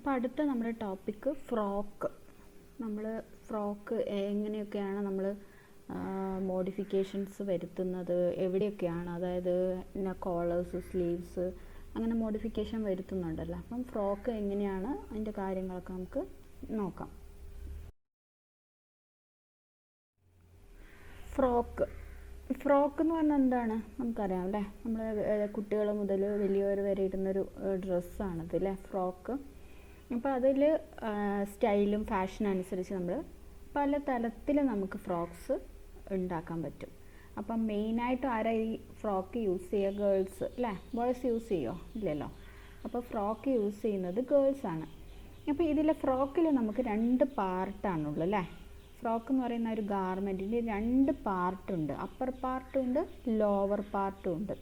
അപ്പോൾ അടുത്ത നമ്മുടെ ടോപ്പിക്ക് ഫ്രോക്ക്. നമ്മൾ ഫ്രോക്ക് എങ്ങനെയൊക്കെയാണ് നമ്മൾ മോഡിഫിക്കേഷൻസ് വരുത്തുന്നത്, എവിടെയൊക്കെയാണ്, അതായത് കോളേഴ്സ്, സ്ലീവ്സ്, അങ്ങനെ മോഡിഫിക്കേഷൻ വരുത്തുന്നുണ്ടല്ലോ. അപ്പം ഫ്രോക്ക് എങ്ങനെയാണ് അതിൻ്റെ കാര്യങ്ങളൊക്കെ നമുക്ക് നോക്കാം. ഫ്രോക്ക് എന്ന് പറഞ്ഞാൽ എന്താണ് നമുക്കറിയാം അല്ലേ. നമ്മൾ കുട്ടികൾ മുതൽ വലിയവർ വരെ ഇടുന്നൊരു ഡ്രസ്സാണിത് അല്ലേ, ഫ്രോക്ക്. അപ്പോൾ അതിൽ സ്റ്റൈലും ഫാഷനും അനുസരിച്ച് നമ്മൾ പല തരത്തിൽ നമുക്ക് ഫ്രോക്സ് ഉണ്ടാക്കാൻ പറ്റും. അപ്പം മെയിനായിട്ട് ആരാ ഈ ഫ്രോക്ക് യൂസ് ചെയ്യുക? ഗേൾസ് അല്ലേ. ബോയ്സ് യൂസ് ചെയ്യുമോ? ഇല്ലല്ലോ. അപ്പോൾ ഫ്രോക്ക് യൂസ് ചെയ്യുന്നത് ഗേൾസാണ്. അപ്പോൾ ഇതിലെ ഫ്രോക്കിൽ നമുക്ക് 2 പാർട്ടാണുള്ളൂ അല്ലേ. ഫ്രോക്ക് എന്ന് പറയുന്ന ഒരു ഗാർമെൻറ്റിൻ്റെ 2 പാർട്ടുണ്ട്. അപ്പർ പാർട്ടും ഉണ്ട്, ലോവർ പാർട്ടും ഉണ്ട്.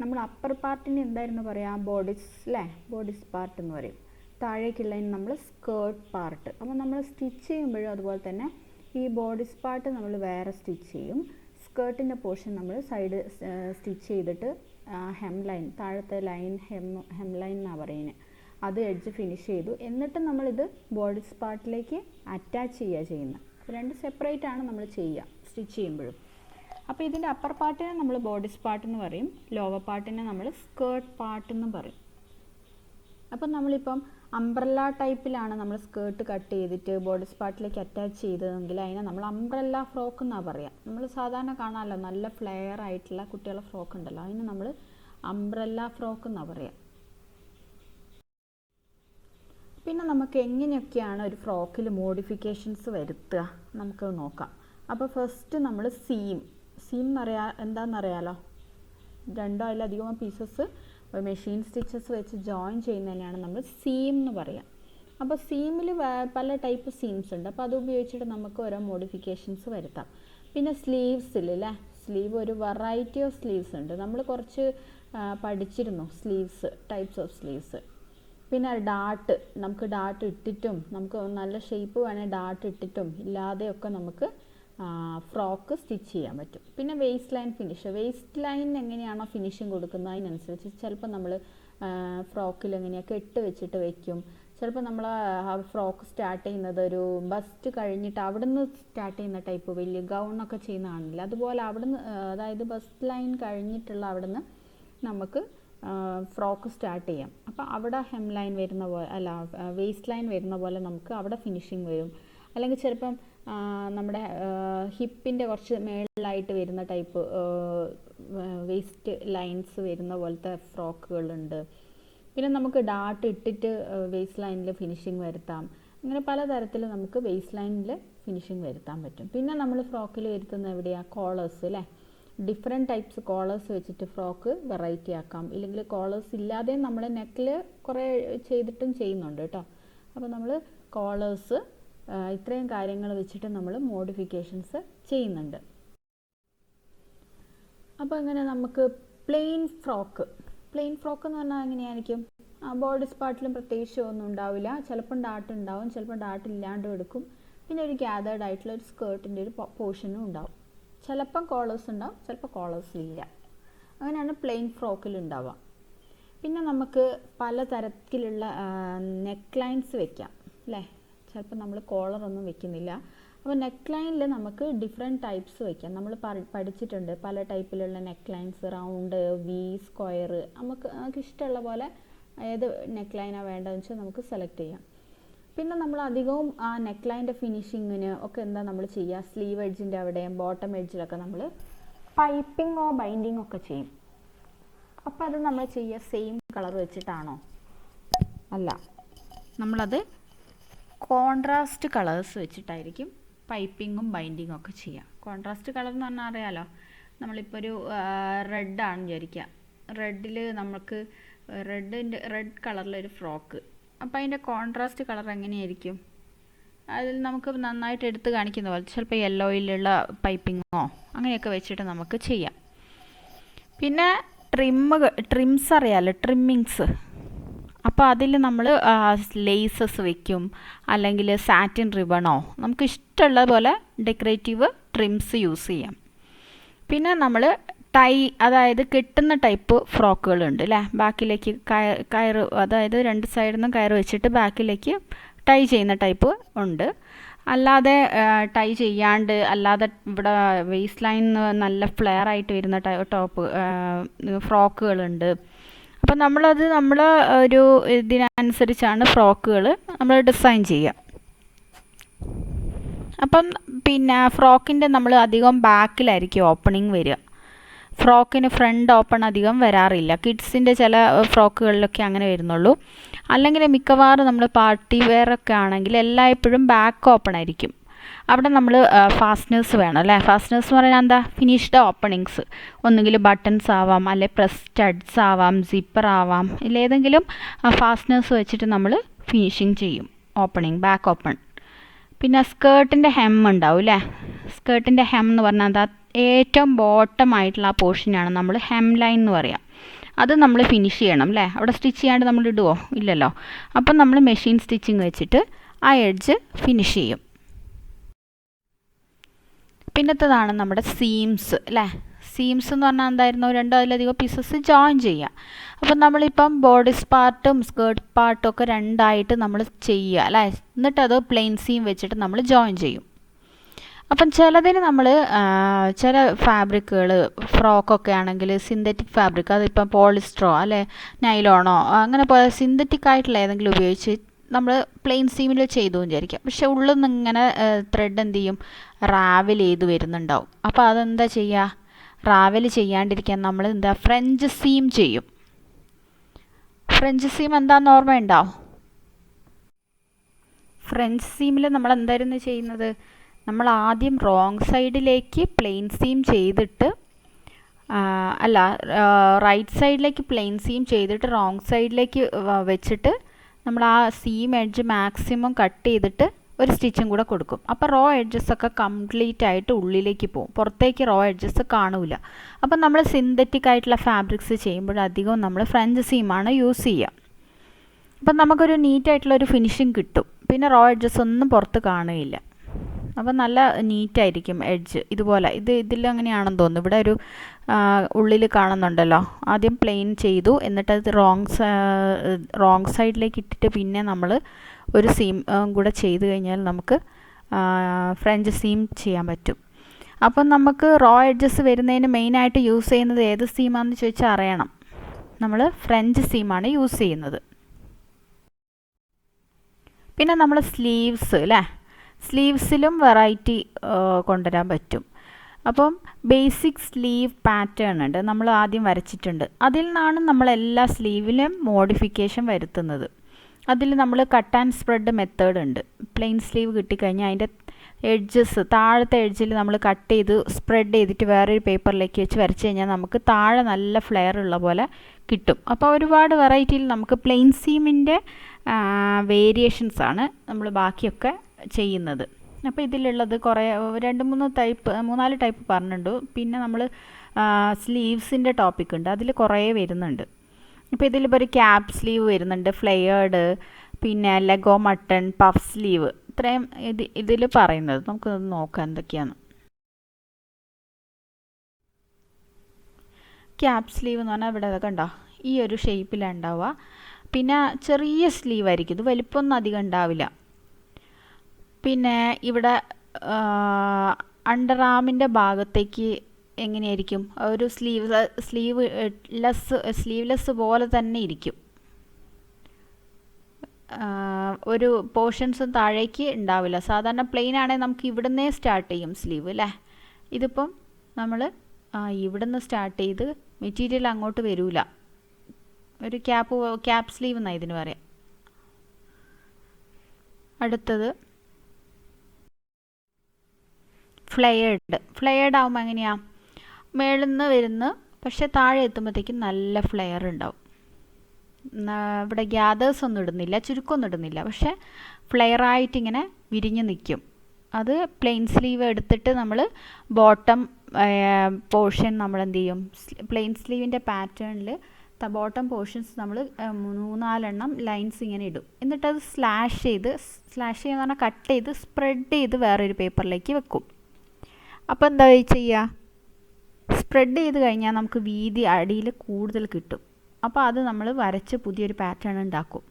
നമ്മൾ അപ്പർ പാർട്ടിന് എന്തായിരുന്നു പറയുക? ബോഡീസ് അല്ലേ, ബോഡീസ് പാർട്ട് എന്ന് പറയും. താഴേക്കുള്ളതിന് നമ്മൾ സ്കേർട്ട് പാർട്ട്. അപ്പോൾ നമ്മൾ സ്റ്റിച്ച് ചെയ്യുമ്പോഴും അതുപോലെ തന്നെ ഈ ബോഡീസ് പാർട്ട് നമ്മൾ വേറെ സ്റ്റിച്ച് ചെയ്യും. സ്കേർട്ടിൻ്റെ പോർഷൻ നമ്മൾ സൈഡ് സ്റ്റിച്ച് ചെയ്തിട്ട് ഹെം ലൈൻ, താഴത്തെ ലൈൻ ഹെം ലൈൻ എന്നാണ് പറയുന്നത്, അത് എഡ്ജ് ഫിനിഷ് ചെയ്തു. എന്നിട്ട് നമ്മളിത് ബോഡീസ് പാർട്ടിലേക്ക് അറ്റാച്ച് ചെയ്യുക ചെയ്യുന്നത്. 2 സെപ്പറേറ്റ് ആണ് നമ്മൾ ചെയ്യുക സ്റ്റിച്ച് ചെയ്യുമ്പോഴും. അപ്പോൾ ഇതിൻ്റെ അപ്പർ പാർട്ടിനെ നമ്മൾ ബോഡീസ് പാർട്ട് എന്ന് പറയും, ലോവർ പാർട്ടിനെ നമ്മൾ സ്കേർട്ട് പാർട്ട് എന്ന് പറയും. അപ്പം നമ്മളിപ്പം അംബ്രല്ല ടൈപ്പിലാണ് നമ്മൾ സ്കേർട്ട് കട്ട് ചെയ്തിട്ട് ബോഡീസ് പാർട്ടിലേക്ക് അറ്റാച്ച് ചെയ്തതെങ്കിൽ അതിനെ നമ്മൾ അംബ്രല്ല ഫ്രോക്ക് എന്നാണ് പറയുക. നമ്മൾ സാധാരണ കാണാമല്ലോ നല്ല ഫ്ലെയർ ആയിട്ടുള്ള കുട്ടികളുടെ ഫ്രോക്ക് ഉണ്ടല്ലോ, അതിന് നമ്മൾ അംബ്രല്ല ഫ്രോക്ക് എന്നാണ് പറയുക. പിന്നെ നമുക്ക് എങ്ങനെയൊക്കെയാണ് ഒരു ഫ്രോക്കിൽ മോഡിഫിക്കേഷൻസ് വരുത്തുക നമുക്ക് നോക്കാം. അപ്പോൾ ഫസ്റ്റ് നമ്മൾ സീം എന്താണെന്നറിയാലോ, 2 അതിലധികം പീസസ് മെഷീൻ സ്റ്റിച്ചസ് വെച്ച് ജോയിൻ ചെയ്യുന്നതിനാണ് നമ്മൾ സീം എന്ന് പറയുക. അപ്പോൾ സീമിൽ പല ടൈപ്പ് സീംസ് ഉണ്ട്. അപ്പോൾ അത് ഉപയോഗിച്ചിട്ട് നമുക്ക് ഓരോ മോഡിഫിക്കേഷൻസ് വരുത്താം. പിന്നെ സ്ലീവ്സിൽ അല്ലേ, സ്ലീവ് ഒരു വെറൈറ്റി ഓഫ് സ്ലീവ്സ് ഉണ്ട്. നമ്മൾ കുറച്ച് പഠിച്ചിരുന്നു സ്ലീവ്സ്, ടൈപ്സ് ഓഫ് സ്ലീവ്സ്. പിന്നെ ഡാർട്ട്, നമുക്ക് ഡാർട്ട് ഇട്ടിട്ടും, നമുക്ക് നല്ല ഷേപ്പ് വേണേൽ ഡാർട്ട് ഇട്ടിട്ടും ഇല്ലാതെയൊക്കെ നമുക്ക് ഫ്രോക്ക് സ്റ്റിച്ച് ചെയ്യാൻ പറ്റും. പിന്നെ waste line finish, waste line എങ്ങനെയാണോ ഫിനിഷിങ് കൊടുക്കുന്നത് അതിനനുസരിച്ച് ചിലപ്പോൾ നമ്മൾ ഫ്രോക്കിൽ എങ്ങനെയാണ് കെട്ട് വെച്ചിട്ട് വയ്ക്കും. ചിലപ്പോൾ നമ്മൾ ഫ്രോക്ക് സ്റ്റാർട്ട് ചെയ്യുന്നത് ഒരു ബസ്റ്റ് കഴിഞ്ഞിട്ട് അവിടുന്ന് സ്റ്റാർട്ട് ചെയ്യുന്ന ടൈപ്പ് വലിയ ഗൗണൊക്കെ ചെയ്യുന്നതാണില്ല, അതുപോലെ അവിടുന്ന്, അതായത് ബസ്റ്റ് ലൈൻ കഴിഞ്ഞിട്ടുള്ള അവിടുന്ന് നമുക്ക് ഫ്രോക്ക് സ്റ്റാർട്ട് ചെയ്യാം. അപ്പോൾ അവിടെ ഹെം ലൈൻ വരുന്ന പോലെ, അല്ല വേസ്റ്റ് ലൈൻ വരുന്ന പോലെ നമുക്ക് അവിടെ ഫിനിഷിങ് വരും. അല്ലെങ്കിൽ ചിലപ്പം നമ്മുടെ ഹിപ്പിൻ്റെ കുറച്ച് മേളിലായിട്ട് വരുന്ന ടൈപ്പ് വേസ്റ്റ് ലൈൻസ് വരുന്ന പോലത്തെ ഫ്രോക്കുകളുണ്ട്. പിന്നെ നമുക്ക് ഡാർട്ട് ഇട്ടിട്ട് വേസ്റ്റ് ലൈനിൽ ഫിനിഷിങ് വരുത്താം. അങ്ങനെ പലതരത്തിൽ നമുക്ക് വേസ്റ്റ് ലൈനിൽ ഫിനിഷിങ് വരുത്താൻ പറ്റും. പിന്നെ നമ്മൾ ഫ്രോക്കിൽ വരുത്തുന്ന എവിടെയാണ്? കോളേഴ്സ് അല്ലേ. ഡിഫറെൻറ്റ് ടൈപ്സ് കോളേഴ്സ് വെച്ചിട്ട് ഫ്രോക്ക് വെറൈറ്റി ആക്കാം. ഇല്ലെങ്കിൽ കോളേഴ്സ് ഇല്ലാതെ നമ്മൾ നെക്കിൽ കുറേ ചെയ്തിട്ടും ചെയ്യുന്നുണ്ട് കേട്ടോ. അപ്പോൾ നമ്മൾ കോളേഴ്സ്, ഇത്രയും കാര്യങ്ങൾ വെച്ചിട്ട് നമ്മൾ മോഡിഫിക്കേഷൻസ് ചെയ്യുന്നുണ്ട്. അപ്പോൾ അങ്ങനെ നമുക്ക് പ്ലെയിൻ ഫ്രോക്ക് എന്ന് പറഞ്ഞാൽ എങ്ങനെയായിരിക്കും? ബോഡീസ് പാർട്ടിലും പ്രത്യേകിച്ച് ഒന്നും ഉണ്ടാവില്ല. ചിലപ്പം ഡാർട്ട് ഉണ്ടാവും, ചിലപ്പോൾ ഡാർട്ട് ഇല്ലാണ്ടും എടുക്കും. പിന്നെ ഒരു ഗ്യാതേർഡ് ആയിട്ടുള്ള ഒരു സ്കേർട്ടിൻ്റെ ഒരു പോർഷനും ഉണ്ടാവും. ചിലപ്പം കോളേഴ്സ് ഉണ്ടാവും, ചിലപ്പോൾ കോളേഴ്സ് ഇല്ല. അങ്ങനെയാണ് പ്ലെയിൻ ഫ്രോക്കിൽ ഉണ്ടാവുക. പിന്നെ നമുക്ക് പലതരത്തിലുള്ള നെക്ക് ലൈൻസ് വെക്കാം അല്ലേ. ചിലപ്പോൾ നമ്മൾ കോളറൊന്നും വെക്കുന്നില്ല. അപ്പോൾ നെക്ക് ലൈനിൽ നമുക്ക് ഡിഫറെൻറ്റ് ടൈപ്സ് വയ്ക്കാം. നമ്മൾ പഠിച്ചിട്ടുണ്ട് പല ടൈപ്പിലുള്ള neck lines, round, V, square. നമുക്ക് ഇഷ്ടമുള്ള പോലെ ഏത് നെക്ക് ലൈനാണ് വേണ്ടതെന്ന് വെച്ചാൽ നമുക്ക് സെലക്ട് ചെയ്യാം. പിന്നെ നമ്മൾ അധികവും ആ നെക്ക് ലൈൻ്റെ ഫിനിഷിങ്ങിന് ഒക്കെ എന്താ നമ്മൾ ചെയ്യുക? സ്ലീവ് എഡ്ജിൻ്റെ അവിടെയും ബോട്ടം എഡ്ജിലൊക്കെ നമ്മൾ പൈപ്പിങ്ങോ ബൈൻഡിങ്ങോ ഒക്കെ ചെയ്യും. അപ്പോൾ അത് നമ്മൾ ചെയ്യുക സെയിം കളർ വെച്ചിട്ടാണോ? അല്ല, നമ്മളത് കോൺട്രാസ്റ്റ് കളേഴ്സ് വെച്ചിട്ടായിരിക്കും പൈപ്പിങ്ങും ബൈൻഡിങ്ങും ഒക്കെ ചെയ്യുക. കോൺട്രാസ്റ്റ് കളർ എന്ന് പറഞ്ഞാൽ അറിയാലോ, നമ്മളിപ്പോൾ ഒരു റെഡാണ് വിചാരിക്കുക. റെഡിൽ നമുക്ക് റെഡ് കളറിലൊരു ഫ്രോക്ക്. അപ്പോൾ അതിൻ്റെ കോൺട്രാസ്റ്റ് കളർ എങ്ങനെയായിരിക്കും? അതിൽ നമുക്ക് നന്നായിട്ട് എടുത്ത് കാണിക്കുന്ന പോലെ ചിലപ്പോൾ യെല്ലോയിലുള്ള പൈപ്പിങ്ങോ അങ്ങനെയൊക്കെ വെച്ചിട്ട് നമുക്ക് ചെയ്യാം. പിന്നെ ട്രിംസ് അറിയാമല്ലോ, ട്രിമ്മിങ്സ്. അപ്പോൾ അതിൽ നമ്മൾ ലേസസ് വെക്കും, അല്ലെങ്കിൽ സാറ്റിൻ റിബണോ, നമുക്ക് ഇഷ്ടമുള്ള പോലെ ഡെക്കറേറ്റീവ് ട്രിംസ് യൂസ് ചെയ്യാം. പിന്നെ നമ്മൾ ടൈ, അതായത് കെട്ടുന്ന ടൈപ്പ് ഫ്രോക്കുകളുണ്ട് അല്ലേ. ബാക്കിലേക്ക് കയറ്, അതായത് രണ്ട് സൈഡിൽ നിന്നും കയറ് വെച്ചിട്ട് ബാക്കിലേക്ക് ടൈ ചെയ്യുന്ന ടൈപ്പ് ഉണ്ട്. അല്ലാതെ ടൈ ചെയ്യാണ്ട് അല്ലാതെ ഇവിടെ വേസ്റ്റ് ലൈൻ നല്ല ഫ്ലെയർ ആയിട്ട് വരുന്ന ടോപ്പ് ഫ്രോക്കുകളുണ്ട്. അപ്പം നമ്മൾ ഒരു ഇതിനനുസരിച്ചാണ് ഫ്രോക്കുകൾ നമ്മൾ ഡിസൈൻ ചെയ്യുക. അപ്പം പിന്നെ ഫ്രോക്കിൻ്റെ നമ്മൾ അധികം ബാക്കിലായിരിക്കും ഓപ്പണിങ് വരിക. ഫ്രോക്കിന് ഫ്രണ്ട് ഓപ്പൺ അധികം വരാറില്ല. കിഡ്സിൻ്റെ ചില ഫ്രോക്കുകളിലൊക്കെ അങ്ങനെ വരുന്നുള്ളൂ. അല്ലെങ്കിൽ മിക്കവാറും നമ്മൾ പാർട്ടി വെയറൊക്കെ ആണെങ്കിൽ എല്ലായ്പ്പോഴും ബാക്ക് ഓപ്പൺ ആയിരിക്കും. അവിടെ നമ്മൾ ഫാസ്റ്റ്നേഴ്സ് വേണം അല്ലേ. ഫാസ്റ്റ്നേഴ്സ് എന്ന് പറഞ്ഞാൽ എന്താ, ഫിനിഷ്ഡ് ഓപ്പണിങ്സ്. ഒന്നുകിൽ ബട്ടൺസ് ആവാം, അല്ലെ പ്രസ് സ്റ്റഡ്സ് ആവാം, സിപ്പർ ആവാം. ഇതിലേതെങ്കിലും ഫാസ്റ്റ്നേഴ്സ് വെച്ചിട്ട് നമ്മൾ ഫിനിഷിങ് ചെയ്യും ഓപ്പണിങ്, ബാക്ക് ഓപ്പൺ. പിന്നെ സ്കേർട്ടിൻ്റെ ഹെം ഉണ്ടാവും അല്ലേ. സ്കേർട്ടിൻ്റെ ഹെം എന്ന് പറഞ്ഞാൽ എന്താ, ഏറ്റവും ബോട്ടം ആയിട്ടുള്ള ആ പോർഷനാണ് നമ്മൾ ഹെം ലൈൻ എന്ന് പറയാം. അത് നമ്മൾ ഫിനിഷ് ചെയ്യണം അല്ലേ. അവിടെ സ്റ്റിച്ച് ചെയ്യാണ്ട് നമ്മൾ ഇടുമോ, ഇല്ലല്ലോ. അപ്പം നമ്മൾ മെഷീൻ സ്റ്റിച്ചിങ് വെച്ചിട്ട് ആ എഡ്ജ് ഫിനിഷ് ചെയ്യും. പിന്നത്തേതാണ് നമ്മുടെ സീംസ് അല്ലേ. സീംസ് എന്ന് പറഞ്ഞാൽ എന്തായിരുന്നു, രണ്ടോ അതിലധികം പീസസ് ജോയിൻ ചെയ്യുക. അപ്പം നമ്മളിപ്പം ബോഡീസ് പാർട്ടും സ്കേർട്ട് പാർട്ടും ഒക്കെ രണ്ടായിട്ട് നമ്മൾ ചെയ്യുക അല്ലേ. എന്നിട്ടത് പ്ലെയിൻ സീം വെച്ചിട്ട് നമ്മൾ ജോയിൻ ചെയ്യും. അപ്പം ചിലതിന് നമ്മൾ ചില ഫാബ്രിക്കുകൾ, ഫ്രോക്കൊക്കെ ആണെങ്കിൽ സിന്തറ്റിക് ഫാബ്രിക്, അതിപ്പം പോളിസ്റ്ററോ അല്ലെ നൈലോണോ അങ്ങനെ പോലെ സിന്തറ്റിക് ആയിട്ടുള്ള ഏതെങ്കിലും ഉപയോഗിച്ച് നമ്മൾ പ്ലെയിൻ സീമിൽ ചെയ്തു വിചാരിക്കാം. പക്ഷെ ഉള്ളിൽ നിന്ന് ഇങ്ങനെ ത്രെഡ് എന്ത് ചെയ്യും, റാവൽ ചെയ്ത് വരുന്നുണ്ടാവും. അപ്പോൾ അതെന്താ ചെയ്യുക, റാവൽ ചെയ്യാണ്ടിരിക്കാൻ നമ്മൾ എന്താ, ഫ്രഞ്ച് സീം ചെയ്യും. ഫ്രഞ്ച് സീം എന്താണെന്ന് ഓർമ്മയുണ്ടോ? ഫ്രഞ്ച് സീമിൽ നമ്മൾ എന്തായിരുന്നു ചെയ്യുന്നത്, നമ്മൾ ആദ്യം റോങ് സൈഡിലേക്ക് പ്ലെയിൻ സീം ചെയ്തിട്ട്, അല്ല റൈറ്റ് സൈഡിലേക്ക് പ്ലെയിൻ സീം ചെയ്തിട്ട് റോങ് സൈഡിലേക്ക് വെച്ചിട്ട് നമ്മൾ ആ സീം എഡ്ജ് മാക്സിമം കട്ട് ചെയ്തിട്ട് ഒരു സ്റ്റിച്ചും കൂടെ കൊടുക്കും. അപ്പോൾ റോ എഡ്ജസ് ഒക്കെ കംപ്ലീറ്റ് ആയിട്ട് ഉള്ളിലേക്ക് പോകും, പുറത്തേക്ക് റോ എഡ്ജസ് കാണൂല. അപ്പം നമ്മൾ സിന്തറ്റിക് ആയിട്ടുള്ള ഫാബ്രിക്സ് ചെയ്യുമ്പോൾ അധികവും നമ്മൾ ഫ്രഞ്ച് സീമാണ് യൂസ് ചെയ്യുക. അപ്പം നമുക്കൊരു നീറ്റായിട്ടുള്ളൊരു ഫിനിഷിങ് കിട്ടും. പിന്നെ റോ എഡ്ജസ് ഒന്നും പുറത്ത് കാണുകയില്ല. അപ്പം നല്ല നീറ്റായിരിക്കും എഡ്ജ്. ഇതുപോലെ ഇതിലങ്ങനെയാണെന്ന് തോന്നുന്നു. ഇവിടെ ഒരു ഉള്ളിൽ കാണുന്നുണ്ടല്ലോ. ആദ്യം പ്ലെയിൻ ചെയ്തു, എന്നിട്ട് അത് റോങ് സൈഡിലേക്ക് ഇട്ടിട്ട് പിന്നെ നമ്മൾ ഒരു സീം കൂടെ ചെയ്ത് കഴിഞ്ഞാൽ നമുക്ക് ഫ്രഞ്ച് സീം ചെയ്യാൻ പറ്റും. അപ്പം നമുക്ക് റോ എഡ്ജസ് വരുന്നതിന് മെയിനായിട്ട് യൂസ് ചെയ്യുന്നത് ഏത് സീമാണെന്ന് ചോദിച്ചാൽ അറിയണം. നമ്മൾ ഫ്രഞ്ച് സീമാണ് യൂസ് ചെയ്യുന്നത്. പിന്നെ നമ്മൾ സ്ലീവ്സ് അല്ലേ, സ്ലീവ്സിലും വെറൈറ്റി കൊണ്ടുവരാൻ പറ്റും. അപ്പം ബേസിക് സ്ലീവ് പാറ്റേൺ ഉണ്ട്, നമ്മൾ ആദ്യം വരച്ചിട്ടുണ്ട്. അതിൽ നിന്നാണ് നമ്മൾ എല്ലാ സ്ലീവിലും മോഡിഫിക്കേഷൻ വരുത്തുന്നത്. അതിൽ നമ്മൾ കട്ട് ആൻഡ് സ്പ്രെഡ് മെത്തേഡ് ഉണ്ട്. പ്ലെയിൻ സ്ലീവ് കിട്ടിക്കഴിഞ്ഞാൽ അതിൻ്റെ എഡ്ജസ്, താഴത്തെ എഡ്ജിൽ നമ്മൾ കട്ട് ചെയ്ത് സ്പ്രെഡ് ചെയ്തിട്ട് വേറൊരു പേപ്പറിലേക്ക് വെച്ച് വരച്ച് കഴിഞ്ഞാൽ നമുക്ക് താഴെ നല്ല ഫ്ലെയർ ഉള്ള പോലെ കിട്ടും. അപ്പോൾ ഒരുപാട് വെറൈറ്റിയിൽ നമുക്ക് പ്ലെയിൻ സീമിൻ്റെ വേരിയേഷൻസാണ് നമ്മൾ ബാക്കിയൊക്കെ ചെയ്യുന്നത്. അപ്പോൾ ഇതിലുള്ളത് കുറേ 2-3 ടൈപ്പ് പറഞ്ഞിട്ടുണ്ട്. പിന്നെ നമ്മൾ സ്ലീവ്സിൻ്റെ ടോപ്പിക് ഉണ്ട്, അതിൽ കുറേ വരുന്നുണ്ട്. ഇപ്പോൾ ഇതിലിപ്പോൾ ഒരു ക്യാപ്പ് സ്ലീവ് വരുന്നുണ്ട്, ഫ്ലെയേർഡ്, പിന്നെ ലെഗോ മട്ടൺ, പഫ് സ്ലീവ്, ഇത്രയും ഇതിൽ പറയുന്നത്. നമുക്കൊന്ന് നോക്കാം എന്തൊക്കെയാണ്. ക്യാപ്പ് സ്ലീവ് എന്ന് പറഞ്ഞാൽ ഇവിടെ കണ്ടോ, ഈ ഒരു ഷേപ്പിലാണ് ഉണ്ടാവുക. പിന്നെ ചെറിയ സ്ലീവ് ആയിരിക്കും, ഇത് വലിപ്പമൊന്നും അധികം ഉണ്ടാവില്ല. പിന്നെ ഇവിടെ അണ്ടർ ആമിൻ്റെ ഭാഗത്തേക്ക് എങ്ങനെയായിരിക്കും, ഒരു സ്ലീവ്ലെസ് പോലെ തന്നെ ഇരിക്കും. ഒരു പോർഷൻസും താഴേക്ക് ഉണ്ടാവില്ല. സാധാരണ പ്ലെയിൻ ആണെങ്കിൽ നമുക്ക് ഇവിടുന്നേ സ്റ്റാർട്ട് ചെയ്യും സ്ലീവ് അല്ലേ. ഇതിപ്പം നമ്മൾ ഇവിടുന്ന് സ്റ്റാർട്ട് ചെയ്ത് മെറ്റീരിയൽ അങ്ങോട്ട് വരില്ല. ഒരു ക്യാപ്പ് സ്ലീവ് എന്നാണ് ഇതിന് പറയാം. അടുത്തത് ഫ്ലെയേർഡ് ആകുമ്പോൾ എങ്ങനെയാണ്, മേളിൽ നിന്ന് വരുന്ന പക്ഷേ താഴെ എത്തുമ്പോഴത്തേക്കും നല്ല ഫ്ലെയർ ഉണ്ടാവും. ഇവിടെ ഗ്യാദേഴ്സ് ഒന്നും ഇടുന്നില്ല, ചുരുക്കമൊന്നും ഇടുന്നില്ല, പക്ഷേ ഫ്ലെയറായിട്ട് ഇങ്ങനെ വിരിഞ്ഞ് നിൽക്കും. അത് പ്ലെയിൻ സ്ലീവ് എടുത്തിട്ട് നമ്മൾ ബോട്ടം പോർഷൻ നമ്മൾ എന്ത് ചെയ്യും, പ്ലെയിൻ സ്ലീവിൻ്റെ പാറ്റേണിൽ ബോട്ടം പോർഷൻസ് നമ്മൾ 3-4 ലൈൻസ് ഇങ്ങനെ ഇടും. എന്നിട്ടത് സ്ലാഷ് ചെയ്യുന്ന പറഞ്ഞാൽ കട്ട് ചെയ്ത് സ്പ്രെഡ് ചെയ്ത് വേറൊരു പേപ്പറിലേക്ക് വെക്കും. അപ്പോൾ എന്താ ചെയ്യുക, സ്പ്രെഡ് ചെയ്ത് കഴിഞ്ഞാൽ നമുക്ക് വീതി അടിയിൽ കൂടുതൽ കിട്ടും. അപ്പോൾ അത് നമ്മൾ വരച്ച് പുതിയൊരു പാറ്റേൺ ഉണ്ടാക്കും.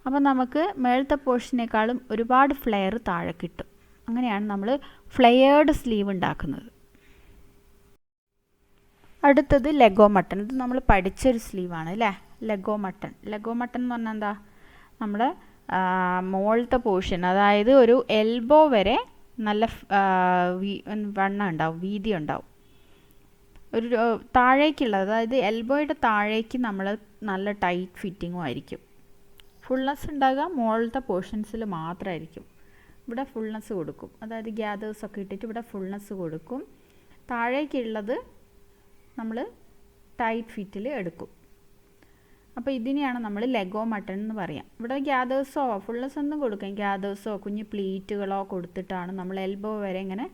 അപ്പോൾ നമുക്ക് മേളത്തെ പോർഷനേക്കാളും ഒരുപാട് ഫ്ലെയർ താഴെ കിട്ടും. അങ്ങനെയാണ് നമ്മൾ ഫ്ലെയേർഡ് സ്ലീവ് ഉണ്ടാക്കുന്നത്. അടുത്തത് ലെഗോ മട്ടൺ. ഇത് നമ്മൾ പഠിച്ചൊരു സ്ലീവാണ് അല്ലേ, ലെഗോ മട്ടൺ. ലെഗോ മട്ടൺ എന്ന് പറഞ്ഞാൽ എന്താ, നമ്മുടെ മുകളിലത്തെ പോർഷൻ, അതായത് ഒരു എൽബോ വരെ നല്ല വണ്ണം ഉണ്ടാവും, വീതി ഉണ്ടാവും. ഒരു താഴേക്കുള്ളത്, അതായത് എൽബോയുടെ താഴേക്ക് നമ്മൾ നല്ല ടൈറ്റ് ഫിറ്റിങ്ങും ആയിരിക്കും. ഫുൾനെസ് ഉണ്ടാകുക മുകളിലത്തെ പോർഷൻസിൽ മാത്രമായിരിക്കും. ഇവിടെ ഫുൾനെസ് കൊടുക്കും, അതായത് ഗ്യാദേഴ്സൊക്കെ ഇട്ടിട്ട് ഇവിടെ ഫുൾനെസ് കൊടുക്കും. താഴേക്കുള്ളത് നമ്മൾ ടൈറ്റ് ഫിറ്റിൽ എടുക്കും. അപ്പോൾ ഇതിനെയാണ് നമ്മൾ ലെഗോ മട്ടൺ എന്ന് പറയാം. ഇവിടെ ഗ്യാദേഴ്സോ ഫുൾനെസ് ഒന്നും കൊടുക്കാം, ഗ്യാദേഴ്സോ കുഞ്ഞ് പ്ലീറ്റുകളോ കൊടുത്തിട്ടാണ് നമ്മൾ എൽബോ വരെ ഇങ്ങനെ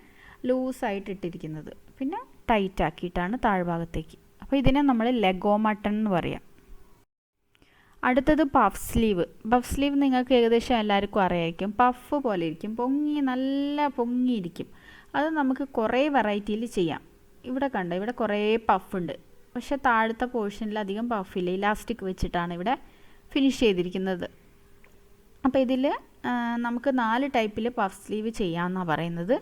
ലൂസായിട്ട് ഇട്ടിരിക്കുന്നത്. പിന്നെ ടൈറ്റ് ആക്കിയിട്ടാണ് താഴ്ഭാഗത്തേക്ക്. അപ്പോൾ ഇതിനെ നമ്മൾ ലെഗോ മട്ടൺ എന്ന് പറയാം. അടുത്തത് പഫ് സ്ലീവ്. പഫ് സ്ലീവ് നിങ്ങൾക്ക് ഏകദേശം എല്ലാവർക്കും അറിയായിരിക്കും. പഫ് പോലെ ഇരിക്കും, നല്ല പൊങ്ങിയിരിക്കും. അത് നമുക്ക് കുറേ വെറൈറ്റിയിൽ ചെയ്യാം. ഇവിടെ കണ്ടോ, ഇവിടെ കുറേ പഫ് ഉണ്ട്, പക്ഷെ താഴത്തെ പോർഷനിൽ അധികം പഫില്ല. ഇലാസ്റ്റിക് വെച്ചിട്ടാണ് ഇവിടെ ഫിനിഷ് ചെയ്തിരിക്കുന്നത്. അപ്പോൾ ഇതിൽ നമുക്ക് 4 ടൈപ്പിൽ പഫ് സ്ലീവ് ചെയ്യാമെന്നാണ് പറയുന്നത്.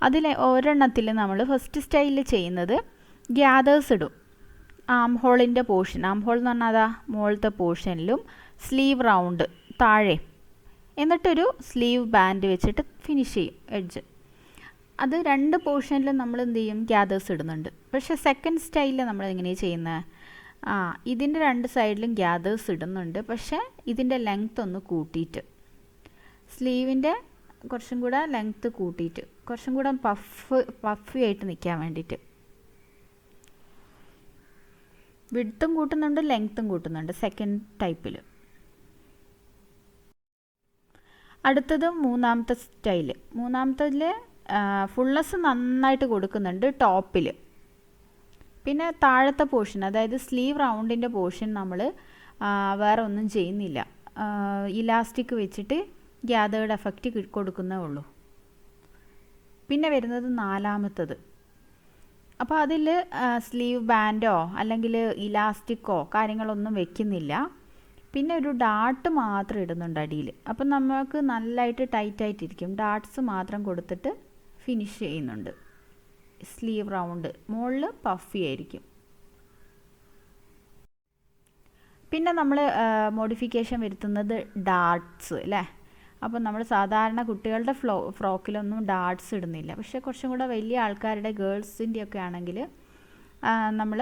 അതിൽ ഒരെണ്ണത്തിൽ നമ്മൾ ഫസ്റ്റ് സ്റ്റൈലിൽ ചെയ്യുന്നത് ഗ്യാദേഴ്സ് ഇടും. ആം ഹോളിൻ്റെ പോർഷൻ, ആം ഹോൾ എന്ന് പറഞ്ഞാൽ അതാ മുകളിലത്തെ പോർഷനിലും സ്ലീവ് റൗണ്ട് താഴെ, എന്നിട്ടൊരു സ്ലീവ് ബാൻഡ് വെച്ചിട്ട് ഫിനിഷ് ചെയ്യും എഡ്ജ്. അത് 2 പോർഷനിലും നമ്മൾ എന്ത് ചെയ്യും, ഗ്യാദേഴ്സ് ഇടുന്നുണ്ട്. പക്ഷേ സെക്കൻഡ് സ്റ്റൈലിൽ നമ്മൾ എങ്ങനെയാണ് ചെയ്യുന്നത്, ഇതിൻ്റെ 2 സൈഡിലും ഗ്യാദേഴ്സ് ഇടുന്നുണ്ട്, പക്ഷേ ഇതിൻ്റെ ലെങ്ത് ഒന്ന് കൂട്ടിയിട്ട്, സ്ലീവിൻ്റെ കുറച്ചും കൂടെ ലെങ്ത്ത് കൂട്ടിയിട്ട്, കുറച്ചും കൂടെ പഫി ആയിട്ട് നിൽക്കാൻ വേണ്ടിയിട്ട് വിഡ്ത്തും കൂട്ടുന്നുണ്ട് ലെങ്ത്തും കൂട്ടുന്നുണ്ട് സെക്കൻഡ് ടൈപ്പിൽ. അടുത്തത് മൂന്നാമത്തെ സ്റ്റൈല്. മൂന്നാമത്തതിൽ ഫുൾനെസ് നന്നായിട്ട് കൊടുക്കുന്നുണ്ട് ടോപ്പിൽ. പിന്നെ താഴത്തെ പോർഷൻ, അതായത് സ്ലീവ് റൗണ്ടിൻ്റെ പോർഷൻ നമ്മൾ വേറെ ഒന്നും ചെയ്യുന്നില്ല, ഇലാസ്റ്റിക് വെച്ചിട്ട് ഗ്യാദേർഡ് എഫക്റ്റ് കൊടുക്കുന്നേ ഉള്ളൂ. പിന്നെ വരുന്നത് നാലാമത്തത്. അപ്പോൾ അതിൽ സ്ലീവ് ബാൻഡോ അല്ലെങ്കിൽ ഇലാസ്റ്റിക്കോ കാര്യങ്ങളൊന്നും വെക്കുന്നില്ല. പിന്നെ ഒരു ഡാർട്ട് മാത്രം ഇടുന്നുണ്ട് അടിയിൽ. അപ്പം നമുക്ക് നല്ലതായിട്ട് ടൈറ്റായിട്ടിരിക്കും. ഡാർട്ട്സ് മാത്രം കൊടുത്തിട്ട് ഫിനിഷ് ചെയ്യുന്നുണ്ട്. സ്ലീവ് റൗണ്ട് മുകളിൽ പഫി ആയിരിക്കും. പിന്നെ നമ്മൾ മോഡിഫിക്കേഷൻ വരുത്തുന്നത് ഡാർട്ട്സ് അല്ലേ. അപ്പോൾ നമ്മൾ സാധാരണ കുട്ടികളുടെ ഫ്രോക്കിലൊന്നും ഡാർട്ട്സ് ഇടുന്നില്ല. പക്ഷേ കുറച്ചും കൂടെ വലിയ ആൾക്കാരുടെ ഗേൾസിൻ്റെയൊക്കെ ആണെങ്കിൽ നമ്മൾ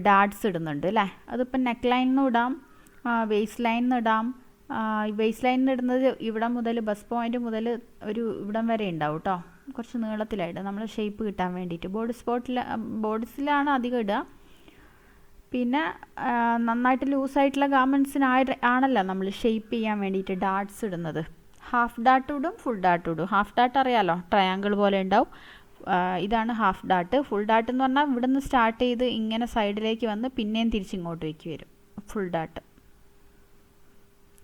ഡാർട്ട്സ് ഇടുന്നുണ്ട് അല്ലേ. അതിപ്പോൾ നെക്ക് ലൈനിന്ന് ഇടാം, വേസ്റ്റ് ലൈനിന്ന് ഇടാം. വേസ്റ്റ് ലൈനിൽ ഇടുന്നത് ഇവിടം മുതൽ ബസ് പോയിൻ്റ് മുതൽ ഒരു ഇവിടം വരെ ഉണ്ടാവും കേട്ടോ. കുറച്ച് നീളത്തിലായിട്ട് നമ്മൾ ഷേപ്പ് കിട്ടാൻ വേണ്ടിയിട്ട് ബോഡീസിലാണ് അധികം ഇടുക. പിന്നെ നന്നായിട്ട് ലൂസായിട്ടുള്ള ആണല്ലോ നമ്മൾ ഷേപ്പ് ചെയ്യാൻ വേണ്ടിയിട്ട് ഡാർട്ട്സ് ഇടുന്നത്. ഹാഫ് ഡാർട്ട് ഇടും, ഫുൾ ഡാർട്ട് ഇടും. ഹാഫ് ഡാർട്ട് അറിയാലോ, ട്രയാങ്കിൾ പോലെ ഉണ്ടാവും. ഇതാണ് ഹാഫ് ഡാർട്ട്. ഫുൾ ഡാർട്ട് എന്ന് പറഞ്ഞാൽ ഇവിടെ നിന്ന് സ്റ്റാർട്ട് ചെയ്ത് ഇങ്ങനെ സൈഡിലേക്ക് വന്ന് പിന്നെയും തിരിച്ചിങ്ങോട്ടേക്ക് വരും ഫുൾ ഡാർട്ട്.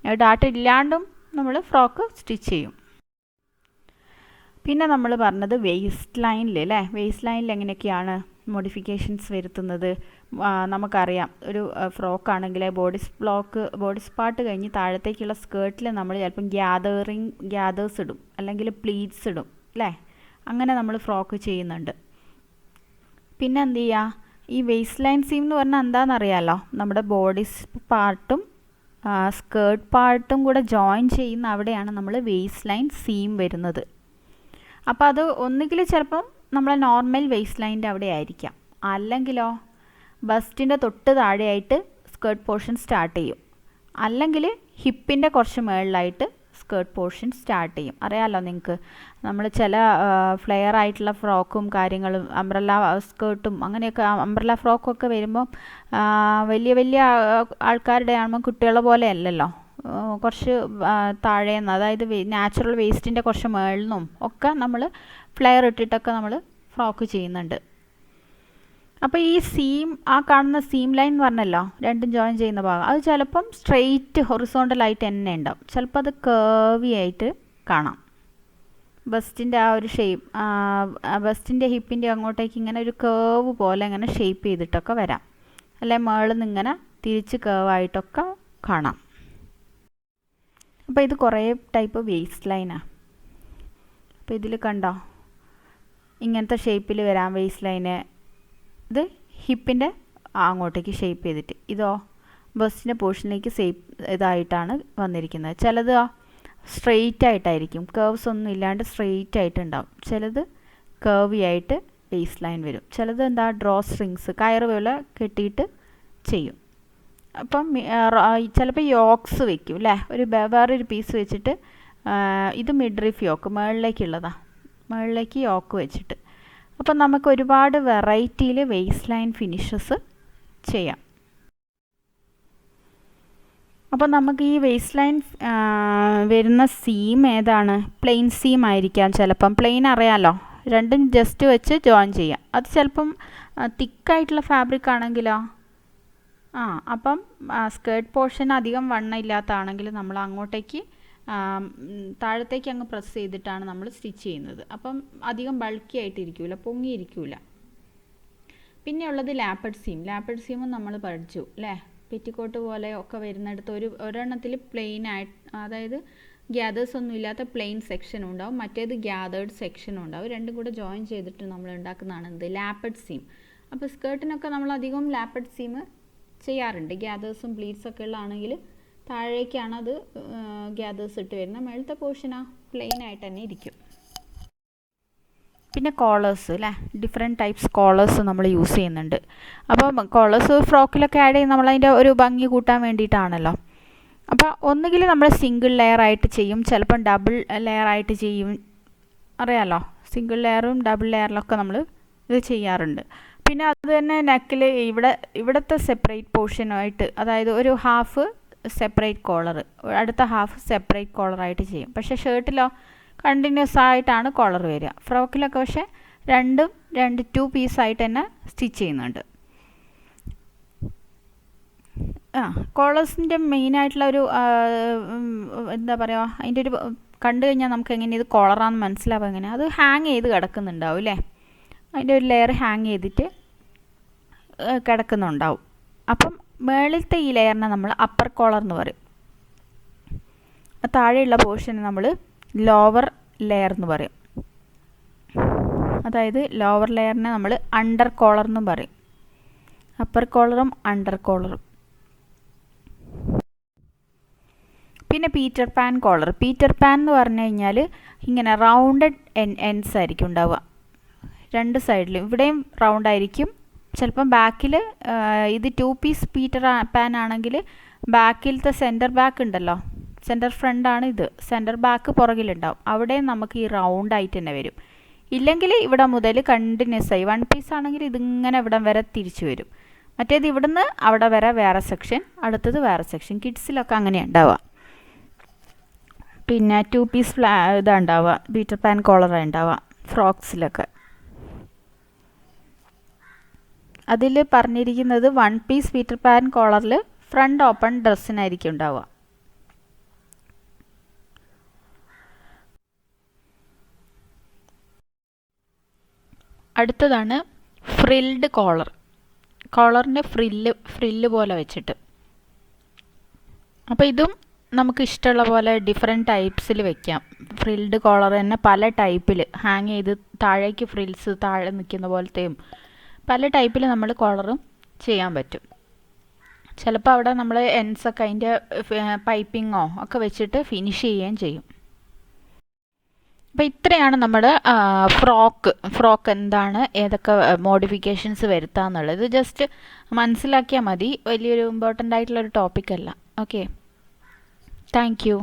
ഡാർട്ട് ഇല്ലാണ്ടും നമ്മൾ ഫ്രോക്ക് സ്റ്റിച്ച് ചെയ്യും. പിന്നെ നമ്മൾ പറഞ്ഞത് വേസ്റ്റ് ലൈനിൽ അല്ലേ. വേസ്റ്റ് ലൈനിൽ എങ്ങനെയൊക്കെയാണ് മോഡിഫിക്കേഷൻസ് വരുത്തുന്നത് നമുക്കറിയാം. ഒരു ഫ്രോക്കാണെങ്കിൽ ബോഡി പാർട്ട് കഴിഞ്ഞ് താഴത്തേക്കുള്ള സ്കേർട്ടിൽ നമ്മൾ ചിലപ്പം ഗ്യാദേഴ്സ് ഇടും, അല്ലെങ്കിൽ പ്ലീറ്റ്സ് ഇടും അല്ലേ. അങ്ങനെ നമ്മൾ ഫ്രോക്ക് ചെയ്യുന്നുണ്ട്. പിന്നെ എന്ത് ചെയ്യുക, ഈ വേസ്റ്റ് ലൈൻ സീം എന്ന് പറഞ്ഞാൽ എന്താണെന്നറിയാമല്ലോ, നമ്മുടെ ബോഡി പാർട്ടും സ്കേർട്ട് പാർട്ടും കൂടെ ജോയിൻ ചെയ്യുന്ന അവിടെയാണ് നമ്മൾ വേസ്റ്റ് ലൈൻ സീം വരുന്നത്. അപ്പോൾ അത് ഒന്നുകിൽ ചിലപ്പം നമ്മളെ നോർമൽ വേസ്റ്റ് ലൈനിൻ്റെ അവിടെ ആയിരിക്കാം, അല്ലെങ്കിലോ ബസ്റ്റിൻ്റെ തൊട്ട് താഴെയായിട്ട് സ്കേർട്ട് പോർഷൻ സ്റ്റാർട്ട് ചെയ്യും, അല്ലെങ്കിൽ ഹിപ്പിൻ്റെ കുറച്ച് മുകളിലായിട്ട് സ്കേർട്ട് പോർഷൻ സ്റ്റാർട്ട് ചെയ്യും. അറിയാമല്ലോ നിങ്ങൾക്ക്, നമ്മൾ ചില ഫ്ലെയർ ആയിട്ടുള്ള ഫ്രോക്കും കാര്യങ്ങളും അംബ്രല്ല സ്കേർട്ടും അങ്ങനെയൊക്കെ അംബ്രല്ല ഫ്രോക്കൊക്കെ വരുമ്പോൾ വലിയ വലിയ ആൾക്കാരുടെ ആകുമ്പോൾ കുട്ടികളെ പോലെ അല്ലല്ലോ, കുറച്ച് താഴേന്ന്, അതായത് നാച്ചുറൽ വേസ്റ്റിൻ്റെ കുറച്ച് മുകളിൽ നിന്നും ഒക്കെ നമ്മൾ ഫ്ലെയർ ഇട്ടിട്ടൊക്കെ നമ്മൾ ഫ്രോക്ക് ചെയ്യുന്നുണ്ട്. അപ്പോൾ ഈ സീം, ആ കാണുന്ന സീം ലൈൻ എന്ന് പറഞ്ഞല്ലോ രണ്ടും ജോയിൻ ചെയ്യുന്ന ഭാഗം, അത് ചിലപ്പം സ്ട്രെയിറ്റ് ഹൊറിസോണ്ടലായിട്ട് തന്നെ ഉണ്ടാവും, ചിലപ്പോൾ അത് കേർവി ആയിട്ട് കാണാം. ബസ്റ്റിൻ്റെ ആ ഒരു ഷേപ്പ്, ബസ്റ്റിൻ്റെ ഹിപ്പിൻ്റെ അങ്ങോട്ടേക്ക് ഇങ്ങനെ ഒരു കേവ് പോലെ ഇങ്ങനെ ഷേപ്പ് ചെയ്തിട്ടൊക്കെ വരാം, അല്ലെ മേളിൽ നിന്ന് ഇങ്ങനെ തിരിച്ച് കേവായിട്ടൊക്കെ കാണാം. അപ്പോൾ ഇത് കുറേ ടൈപ്പ് വേസ്റ്റ് ലൈനാണ്. അപ്പോൾ ഇതിൽ കണ്ടോ ഇങ്ങനത്തെ ഷേപ്പിൽ വരാം വേസ്റ്റ് ലൈന്. ഇത് ഹിപ്പിൻ്റെ അങ്ങോട്ടേക്ക് ഷേപ്പ് ചെയ്തിട്ട്, ഇതോ ബസ്റ്റിൻ്റെ പോർഷനിലേക്ക് ഇതായിട്ടാണ് വന്നിരിക്കുന്നത്. ചിലത് സ്ട്രെയിറ്റ് ആയിട്ടായിരിക്കും, കേർവ്സ് ഒന്നും ഇല്ലാണ്ട് സ്ട്രെയിറ്റ് ആയിട്ടുണ്ടാവും. ചിലത് കേർവി ആയിട്ട് വേസ്റ്റ് ലൈൻ വരും. ചിലത് എന്താ ഡ്രോ സ്ട്രിങ്സ് കയറ് പോലെ കെട്ടിയിട്ട് ചെയ്യും. അപ്പം ചിലപ്പോൾ യോക്സ് വെക്കും അല്ലേ, വേറൊരു പീസ് വെച്ചിട്ട്. ഇത് മിഡ്രിഫ് യോക്ക് മുകളിലേക്കുള്ളതാണ്, മുകളിലേക്ക് യോക്ക് വെച്ചിട്ട്. അപ്പം നമുക്ക് ഒരുപാട് വെറൈറ്റിയിൽ വേസ്റ്റ് ലൈൻ ഫിനിഷസ് ചെയ്യാം. അപ്പോൾ നമുക്ക് ഈ വേസ്റ്റ് ലൈൻ വരുന്ന സീം ഏതാണ്? പ്ലെയിൻ സീം ആയിരിക്കാം ചിലപ്പം. പ്ലെയിൻ അറിയാമല്ലോ, രണ്ടും ജസ്റ്റ് വെച്ച് ജോയിൻ ചെയ്യാം. അത് ചിലപ്പം തിക്കായിട്ടുള്ള ഫാബ്രിക് ആണെങ്കിലോ, അപ്പം സ്കേർട്ട് പോർഷൻ അധികം വണ്ണം ഇല്ലാത്തതാണെങ്കിൽ നമ്മൾ അങ്ങോട്ടേക്ക് താഴത്തേക്ക് അങ്ങ് പ്രസ് ചെയ്തിട്ടാണ് നമ്മൾ സ്റ്റിച്ച് ചെയ്യുന്നത്. അപ്പം അധികം ബൾക്കി ആയിട്ടിരിക്കില്ല, പൊങ്ങിയിരിക്കില്ല. പിന്നെ ഉള്ളത് ലാപ്പഡ് സീം. ലാപ്പഡ് സീമും നമ്മൾ പഠിച്ചു അല്ലേ, പെറ്റിക്കോട്ട് പോലെ ഒക്കെ വരുന്നിടത്ത് ഒരെണ്ണത്തിൽ പ്ലെയിൻ ആയിട്ട്, അതായത് ഗ്യാദേഴ്സ് ഒന്നും ഇല്ലാത്ത പ്ലെയിൻ സെക്ഷനും ഉണ്ടാവും, മറ്റേത് ഗ്യാതേർഡ് സെക്ഷനും ഉണ്ടാവും. രണ്ടും കൂടെ ജോയിൻ ചെയ്തിട്ട് നമ്മൾ ഉണ്ടാക്കുന്നതാണ് എന്ത്, ലാപ്പഡ് സീം. അപ്പോൾ സ്കേർട്ടിനൊക്കെ നമ്മൾ അധികം ലാപ്പഡ് സീം ചെയ്യാറുണ്ട്. ഗ്യാദേഴ്സും പ്ലീറ്റ്സൊക്കെ ഉള്ളതാണെങ്കിൽ താഴേക്കാണ് അത് ഗ്യാദേഴ്സ് ഇട്ട് വരുന്നത്, മേളത്തെ പോർഷനാ പ്ലെയിൻ ആയിട്ട് തന്നെ ഇരിക്കും. പിന്നെ കോളേഴ്സ് അല്ലേ, ഡിഫറെൻറ്റ് ടൈപ്സ് കോളേഴ്സ് നമ്മൾ യൂസ് ചെയ്യുന്നുണ്ട്. അപ്പോൾ കോളേഴ്സ് ഫ്രോക്കിലൊക്കെ ആഡ് ചെയ്ത് നമ്മളതിൻ്റെ ഒരു ഭംഗി കൂട്ടാൻ വേണ്ടിയിട്ടാണല്ലോ. അപ്പോൾ ഒന്നുകിൽ നമ്മൾ സിംഗിൾ ലെയർ ആയിട്ട് ചെയ്യും, ചിലപ്പം ഡബിൾ ലെയർ ആയിട്ട് ചെയ്യും, അറിയാമല്ലോ. സിംഗിൾ ലെയറും ഡബിൾ ലെയറിലൊക്കെ നമ്മൾ ഇത് ചെയ്യാറുണ്ട്. പിന്നെ അത് തന്നെ നെക്കിൽ ഇവിടുത്തെ സെപ്പറേറ്റ് പോർഷനായിട്ട്, അതായത് ഒരു ഹാഫ് സെപ്പറേറ്റ് കോളർ, അടുത്ത ഹാഫ് സെപ്പറേറ്റ് കോളറായിട്ട് ചെയ്യും. പക്ഷേ ഷർട്ടിലോ കണ്ടിന്യൂസ് ആയിട്ടാണ് കോളർ വരിക. ഫ്രോക്കിലൊക്കെ പക്ഷേ രണ്ട് 2 പീസായിട്ട് തന്നെ സ്റ്റിച്ച് ചെയ്യുന്നുണ്ട്. കോളേഴ്സിൻ്റെ മെയിനായിട്ടുള്ള ഒരു എന്താ പറയുക, അതിൻ്റെ ഒരു കണ്ടു കഴിഞ്ഞാൽ നമുക്ക് എങ്ങനെ ഇത് കോളറാണെന്ന് മനസ്സിലാവുക എങ്ങനെ, അത് ഹാങ് ചെയ്ത് കിടക്കുന്നുണ്ടാവും അല്ലേ, അതിൻ്റെ ഒരു ലെയർ ഹാങ് ചെയ്തിട്ട് കിടക്കുന്നുണ്ടാവും. അപ്പം മേളിലത്തെ ഈ ലെയറിനെ നമ്മൾ അപ്പർ കോളർ എന്ന് പറയും, താഴെയുള്ള പോർഷന് നമ്മൾ ലോവർ ലെയർ എന്ന് പറയും. അതായത് ലോവർ ലെയറിനെ നമ്മൾ അണ്ടർ കോളർ എന്നും പറയും, അപ്പർ കോളറും അണ്ടർ കോളറും. പിന്നെ Peter Pan collar. Peter Pan എന്ന് പറഞ്ഞു കഴിഞ്ഞാൽ ഇങ്ങനെ റൗണ്ടഡ് എൻഡ്സ് ആയിരിക്കും ഉണ്ടാവുക രണ്ട് സൈഡിലും. ഇവിടെയും റൗണ്ട് ആയിരിക്കും. ചിലപ്പം ബാക്കിൽ ഇത് 2 പീസ് പീറ്റർ പാൻ ആണെങ്കിൽ ബാക്കിലത്തെ സെൻറ്റർ ബാക്ക് ഉണ്ടല്ലോ, സെൻറ്റർ ഫ്രണ്ടാണ് ഇത്, സെൻറ്റർ ബാക്ക് പുറകിലുണ്ടാവും. അവിടെ നമുക്ക് ഈ റൗണ്ട് ആയിട്ട് തന്നെ വരും. ഇല്ലെങ്കിൽ ഇവിടെ മുതൽ കണ്ടിന്യൂസ് ആയി 1 പീസ് ആണെങ്കിൽ ഇതിങ്ങനെ ഇവിടം വരെ തിരിച്ചു വരും. മറ്റേത് ഇവിടുന്ന് അവിടെ വരെ വേറെ സെക്ഷൻ, അടുത്തത് വേറെ സെക്ഷൻ. കിഡ്സിലൊക്കെ അങ്ങനെയാണ് ഉണ്ടാവുക. പിന്നെ 2 പീസ് ഇതാണ് ഉണ്ടാവുക, പീറ്റർ പാൻ കോളറാണ് ഉണ്ടാവുക ഫ്രോക്സിലൊക്കെ. അതിൽ പറഞ്ഞിരിക്കുന്നത് 1 പീസ് പീറ്റർ പാൻ കോളറിൽ ഫ്രണ്ട് ഓപ്പൺ ഡ്രസ്സിനായിരിക്കും ഉണ്ടാവുക. അടുത്തതാണ് ഫ്രിൽഡ് കോളർ. കോളറിൻ്റെ ഫ്രില്ല് പോലെ വെച്ചിട്ട്. അപ്പോൾ ഇതും നമുക്ക് ഇഷ്ടമുള്ള പോലെ ഡിഫറെൻറ്റ് ടൈപ്സിൽ വെക്കാം. ഫ്രിൽഡ് കോളർ തന്നെ പല ടൈപ്പിൽ ഹാങ് ചെയ്ത് താഴേക്ക് ഫ്രിൽസ് താഴെ നിൽക്കുന്ന പോലത്തെയും പല ടൈപ്പിൽ നമ്മൾ കോളറും ചെയ്യാൻ പറ്റും. ചിലപ്പോൾ അവിടെ നമ്മൾ എൻഡ്സൊക്കെ അതിൻ്റെ പൈപ്പിങ്ങോ ഒക്കെ വെച്ചിട്ട് ഫിനിഷ് ചെയ്യുകയും ചെയ്യും. അപ്പോൾ ഇത്രയാണ് നമ്മുടെ ഫ്രോക്ക് എന്താണ്, ഏതൊക്കെ മോഡിഫിക്കേഷൻസ് വരുത്താമെന്നുള്ളത്. ഇത് ജസ്റ്റ് മനസ്സിലാക്കിയാൽ മതി, വലിയൊരു ഇമ്പോർട്ടൻ്റ് ആയിട്ടുള്ളൊരു ടോപ്പിക്കല്ല. Okay, thank you.